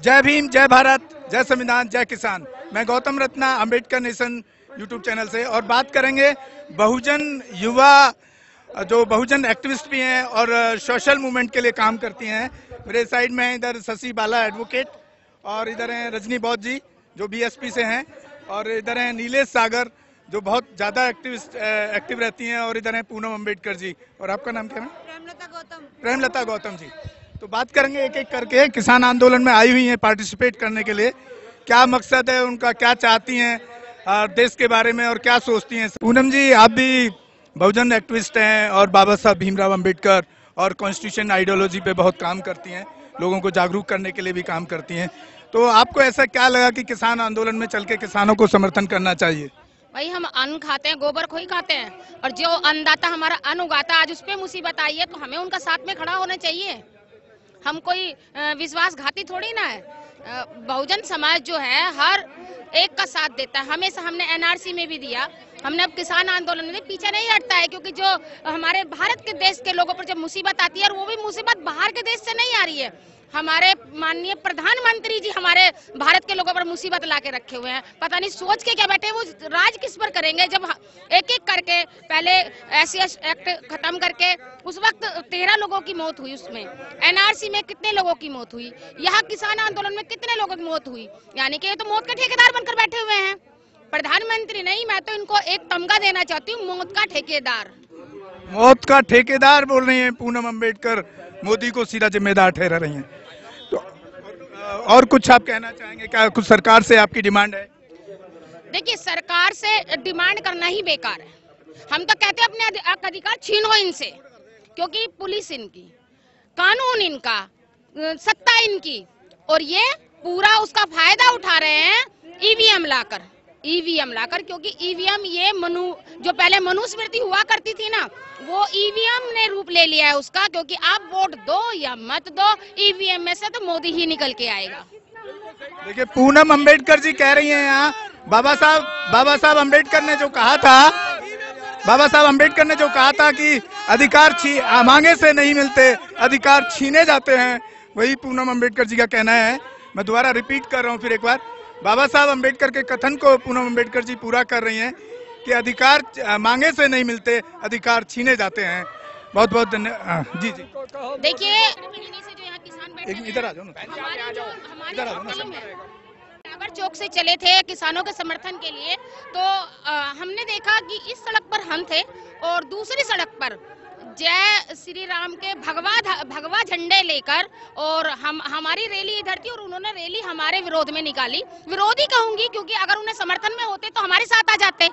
जय भीम, जय भारत, जय संविधान, जय किसान। मैं Gautam Ratna, Ambedkar nation YouTube channel से, और बात करेंगे बहुजन युवा, जो बहुजन एक्टिविस्ट भी हैं और सोशल मूवमेंट के लिए काम करती हैं। मेरे साइड में है इधर शशि बाला एडवोकेट, और इधर हैं रजनी बौद्ध जी जो बीएसपी से हैं, और इधर हैं नीलेश सागर जो बहुत ज़्यादा एक्टिव रहती हैं, और इधर हैं पूनम अम्बेडकर जी। और आपका नाम क्या है? प्रेमलता गौतम जी। तो बात करेंगे एक एक करके। किसान आंदोलन में आई हुई हैं पार्टिसिपेट करने के लिए, क्या मकसद है उनका, क्या चाहती हैं देश के बारे में और क्या सोचती हैं। पूनम जी, आप भी बहुजन एक्टिविस्ट हैं और बाबा साहब भीमराव अंबेडकर और कॉन्स्टिट्यूशन आइडियोलॉजी पे बहुत काम करती हैं, लोगों को जागरूक करने के लिए भी काम करती हैं। तो आपको ऐसा क्या लगा कि किसान आंदोलन में चल के किसानों को समर्थन करना चाहिए? भाई, हम अन्न खाते हैं, गोबर खोई खाते हैं, और जो अन्नदाता हमारा अन्न उगाता है, आज उस पे मुसीबत आई है तो हमें उनका साथ में खड़ा होना चाहिए। हम कोई विश्वासघाती थोड़ी ना है। बहुजन समाज जो है हर एक का साथ देता है। हमेशा हमने एनआरसी में भी दिया, हमने अब किसान आंदोलन में पीछे नहीं हटता है, क्योंकि जो हमारे भारत के देश के लोगों पर जब मुसीबत आती है, और वो भी मुसीबत बाहर के देश से नहीं आ रही है, हमारे माननीय प्रधानमंत्री जी हमारे भारत के लोगों पर मुसीबत ला के रखे हुए हैं। पता नहीं सोच के क्या बैठे, वो राज किस पर करेंगे। जब एक एक करके पहले SC एक्ट खत्म करके उस वक्त 13 लोगों की मौत हुई, उसमें एनआरसी में कितने लोगों की मौत हुई, यहाँ किसान आंदोलन में कितने लोगों की मौत हुई। यानी कि ये तो मौत का ठेकेदार बनकर बैठे हुए हैं। प्रधानमंत्री नहीं, मैं तो इनको एक तमगा देना चाहती हूँ, मौत का ठेकेदार। मौत का ठेकेदार बोल रही हैं पूनम अम्बेडकर, मोदी को सीधा जिम्मेदार ठहरा रही हैं। तो और कुछ आप कहना चाहेंगे? क्या कुछ सरकार से आपकी डिमांड है? देखिए, सरकार से डिमांड करना ही बेकार है। हम तो कहते हैं अपने अधिकार छीनो इनसे, क्योंकि पुलिस इनकी, कानून इनका, सत्ता इनकी, और ये पूरा उसका फायदा उठा रहे हैं ईवीएम लाकर, क्योंकि ईवीएम ये जो पहले मनुस्मृति हुआ करती थी ना, वो ईवीएम ने रूप ले लिया है उसका। क्योंकि आप वोट दो या मत दो, ईवीएम में से तो मोदी ही निकल के आएगा। देखिए, पूनम अम्बेडकर जी कह रही हैं यहाँ, बाबा साहब अम्बेडकर ने जो कहा था कि अधिकार मांगे से नहीं मिलते, अधिकार छीने जाते हैं, वही पूनम अम्बेडकर जी का कहना है। मैं दोबारा रिपीट कर रहा हूँ फिर एक बार, बाबा साहब अम्बेडकर के कथन को पूनम अम्बेडकर जी पूरा कर रही हैं कि अधिकार मांगे से नहीं मिलते, अधिकार छीने जाते हैं। बहुत बहुत धन्यवाद। जी। देखिए, इधर आ जाओ ना, टावर चौक से चले थे किसानों के समर्थन के लिए, तो हमने देखा कि इस सड़क पर हम थे, और दूसरी सड़क पर जय श्री राम के भगवा झंडे लेकर, और हमारी रैली इधर थी, और उन्होंने रैली हमारे विरोध में निकाली। विरोधी कहूंगी, क्योंकि अगर उन्हें समर्थन में होते तो हमारे साथ आ जाते।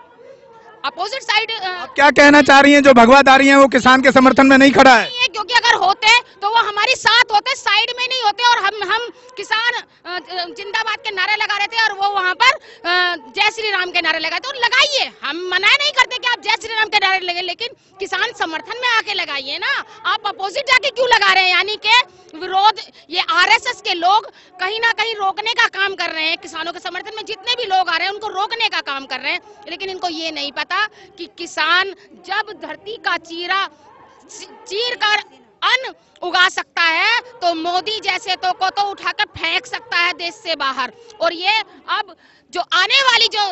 Opposite side. क्या कहना चाह रही हैं? जो भगवाधारी हैं वो किसान के समर्थन में नहीं खड़ा है, क्योंकि अगर होते तो वो हमारे साथ होते, साइड में नहीं होते, और हम किसान जिंदाबाद के नारे लगा रहे थे, और वो वहाँ पर जय श्री राम के नारे लगाए। तो लगाइए, हम मना नहीं करते कि आप जय श्री राम के नारे लगे, लेकिन किसान समर्थन में आके लगाइए ना। आप अपोजिट जाके क्यों लगा रहे हैं? यानी कि विरोध, ये RSS के लोग कहीं ना कहीं रोकने का काम कर रहे हैं। किसानों के समर्थन में जितने भी लोग आ रहे हैं उनको रोकने का काम कर रहे हैं, लेकिन इनको ये नहीं पता कि किसान जब धरती का चीर कर अन्न उगा सकता है, तो मोदी जैसे को तो उठाकर फेंक सकता है देश से बाहर। और ये अब जो आने वाली जो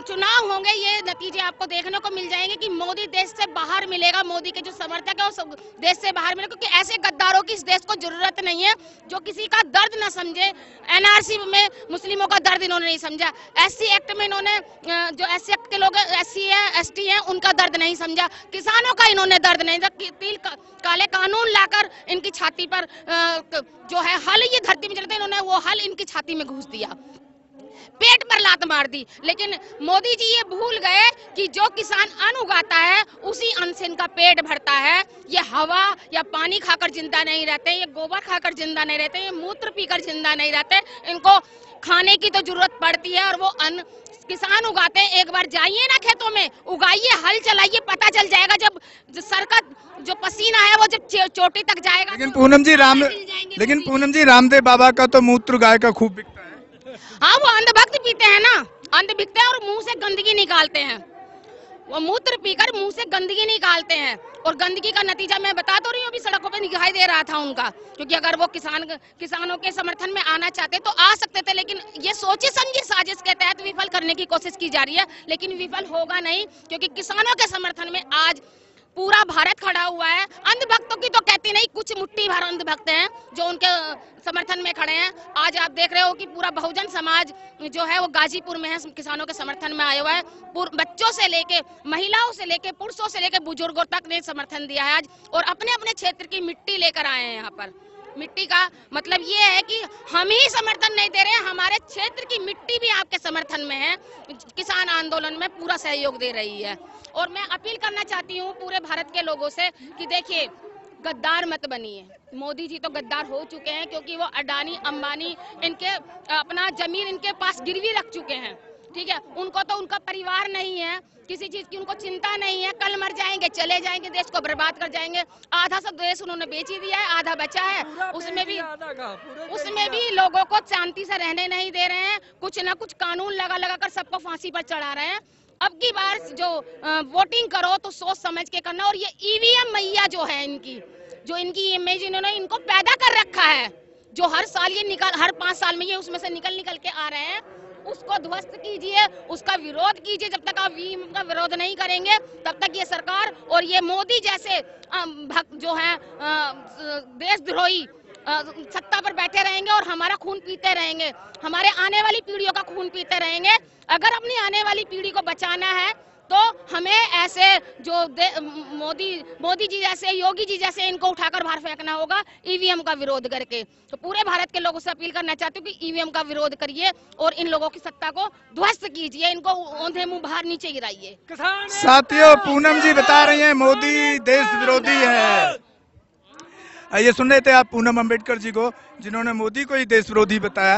चुनाव होंगे, ये नतीजे आपको देखने को मिल जाएंगे कि मोदी देश से बाहर मिलेगा, मोदी के जो समर्थक है वो देश से बाहर मिलेगा, क्योंकि ऐसे गद्दारों की इस देश को जरूरत नहीं है जो किसी का दर्द न समझे। एनआरसी में मुस्लिमों का दर्द इन्होंने नहीं समझा, SC एक्ट में इन्होंने, जो SC एक्ट के लोग SC है ST है, उनका दर्द नहीं समझा। किसानों का इन्होंने दर्द नहीं समझा। काले कानून लाकर इनकी छाती पर जो है हल, ये धरती में चलते, इन्होंने वो हल इनकी छाती में घुस दिया, पेट पर लात मार दी। लेकिन मोदी जी ये भूल गए कि जो किसान अन्न उगाता है उसी अन्न से इनका पेट भरता है। ये हवा या पानी खाकर जिंदा नहीं रहते, ये गोबर खाकर जिंदा नहीं रहते, ये मूत्र पीकर जिंदा नहीं रहते। इनको खाने की तो जरूरत पड़ती है, और वो अन्न किसान उगाते हैं। एक बार जाइए ना खेतों में, उगाइए, हल चलाइए, पता चल जाएगा। जब सर का जो पसीना है वो जब चोटी तक जाएगा। लेकिन पूनम जी रामदेव बाबा का तो मूत्र गाय का खूब बिकता है। हाँ, वो अंधभक्त पीते हैं ना, अंध बिकते हैं और मुंह से गंदगी निकालते हैं। वो मूत्र पीकर मुंह से गंदगी निकालते हैं और गंदगी का नतीजा मैं बता तो रही हूँ, अभी सड़कों पे दिखाई दे रहा था उनका। क्योंकि अगर वो किसानों के समर्थन में आना चाहते तो आ सकते थे, लेकिन ये सोची समझी साजिश के तहत विफल करने की कोशिश की जा रही है, लेकिन विफल होगा नहीं, क्योंकि किसानों के समर्थन में आज पूरा भारत खड़ा हुआ है। अंधभक्तों की तो कहती नहीं, कुछ मुट्ठी भर अंधभक्त हैं जो उनके समर्थन में खड़े हैं। आज आप देख रहे हो कि पूरा बहुजन समाज जो है वो गाजीपुर में है, किसानों के समर्थन में आया हुआ है। बच्चों से लेके, महिलाओं से लेके, पुरुषों से लेके बुजुर्गों तक ने समर्थन दिया है आज, और अपने अपने क्षेत्र की मिट्टी लेकर आए हैं यहाँ पर। मिट्टी का मतलब ये है कि हम ही समर्थन नहीं दे रहे हैं, हमारे क्षेत्र की मिट्टी भी आपके समर्थन में है, किसान आंदोलन में पूरा सहयोग दे रही है। और मैं अपील करना चाहती हूँ पूरे भारत के लोगों से कि देखिए, गद्दार मत बनिए। मोदी जी तो गद्दार हो चुके हैं, क्योंकि वो अडानी अंबानी इनके अपना जमीन इनके पास गिरवी रख चुके हैं, ठीक है। उनको तो उनका परिवार नहीं है, किसी चीज की उनको चिंता नहीं है, कल मर जाएंगे, चले जाएंगे, देश को बर्बाद कर जाएंगे। आधा सब देश उन्होंने बेच ही दिया है, आधा बचा है, उसमें भी लोगों को शांति से रहने नहीं दे रहे हैं। कुछ ना कुछ कानून लगा लगा कर सबको फांसी पर चढ़ा रहे हैं। अब की बार जो वोटिंग करो तो सोच समझ के करना। और ये ईवीएम मैया जो है इनकी, जो इनकी इमेज इन्होंने इनको पैदा कर रखा है, जो हर साल ये हर 5 साल में ये उसमें से निकल के आ रहे हैं, उसको ध्वस्त कीजिए, उसका विरोध कीजिए। जब तक आप ईवीएम का विरोध नहीं करेंगे तब तक ये सरकार और ये मोदी जैसे जो है देशद्रोही सत्ता पर बैठे रहेंगे और हमारा खून पीते रहेंगे, हमारे आने वाली पीढ़ियों का खून पीते रहेंगे। अगर अपनी आने वाली पीढ़ी को बचाना है तो हमें ऐसे जो मोदी जी जैसे, योगी जी जैसे इनको उठाकर बाहर फेंकना होगा ईवीएम का विरोध करके। तो पूरे भारत के लोगों से अपील करना चाहती हूँ कि ईवीएम का विरोध करिए और इन लोगों की सत्ता को ध्वस्त कीजिए, इनको औंधे मुंह बाहर नीचे गिराइए। साथियों, पूनम जी बता रही हैं मोदी देश विरोधी है। ये सुन रहे थे आप पूनम अम्बेडकर जी को, जिन्होंने मोदी को ही देश विरोधी बताया।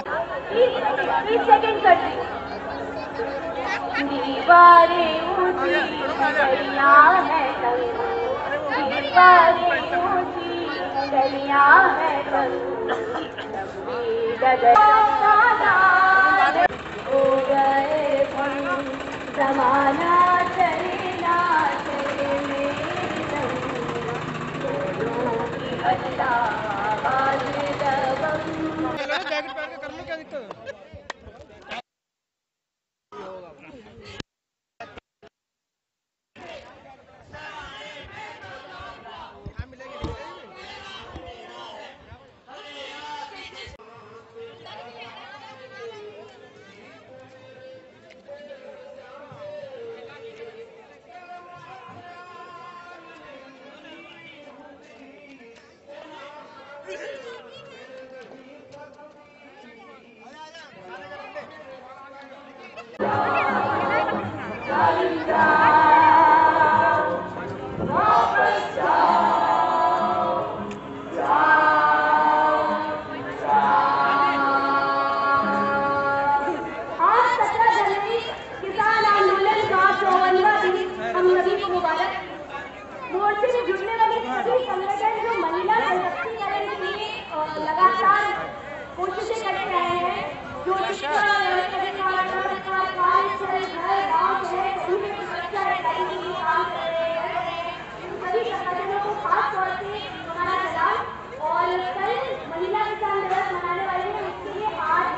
जैकेट पहन के कर लो, क्या दिक्कत है? मोर्चे में जुड़ने वाले सभी संगठन जो महिला सशक्तिकरण के लिए लगातार कोशिशें करते रहे हैं, जो सभी संगठनों को खास तौर से हमारा सलाम। और कल महिला किसान दिवस मनाने वाले हैं, उसके लिए आज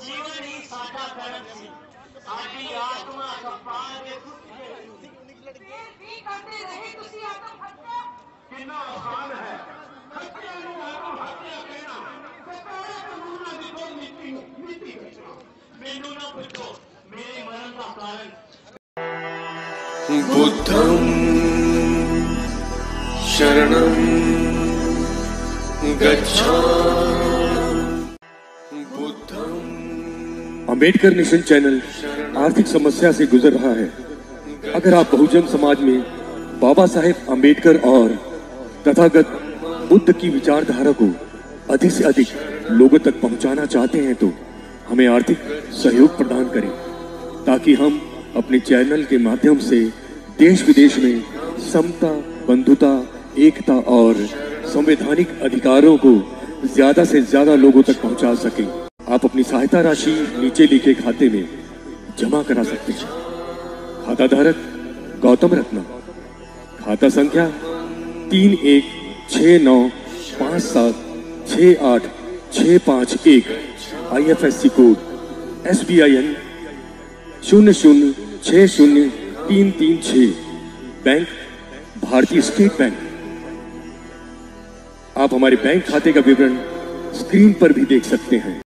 जीवन ही साझा करम सी साडी आत्मा कपाल के करते रहे तुसी आत्महत्या कितना आसान है। हत्या नु आत्महत्या कहना सरकार कानून दी कोई नीति मेनू ना पूछो मेरे मरण का कारण। बुद्धं शरणं गच्छामि। अंबेडकर नेशन चैनल आर्थिक समस्या से गुजर रहा है। अगर आप बहुजन समाज में बाबा साहेब अंबेडकर और तथागत बुद्ध की विचारधारा को अधिक से अधिक लोगों तक पहुंचाना चाहते हैं तो हमें आर्थिक सहयोग प्रदान करें, ताकि हम अपने चैनल के माध्यम से देश विदेश में समता, बंधुता, एकता और संवैधानिक अधिकारों को ज्यादा से ज्यादा लोगों तक पहुंचा सके। आप अपनी सहायता राशि नीचे लिखे खाते में जमा करा सकते हैं। खाता धारक गौतम रत्ना, खाता संख्या 3169576865 IFSC कोड SBIN 0060336, बैंक भारतीय स्टेट बैंक। आप हमारे बैंक खाते का विवरण स्क्रीन पर भी देख सकते हैं।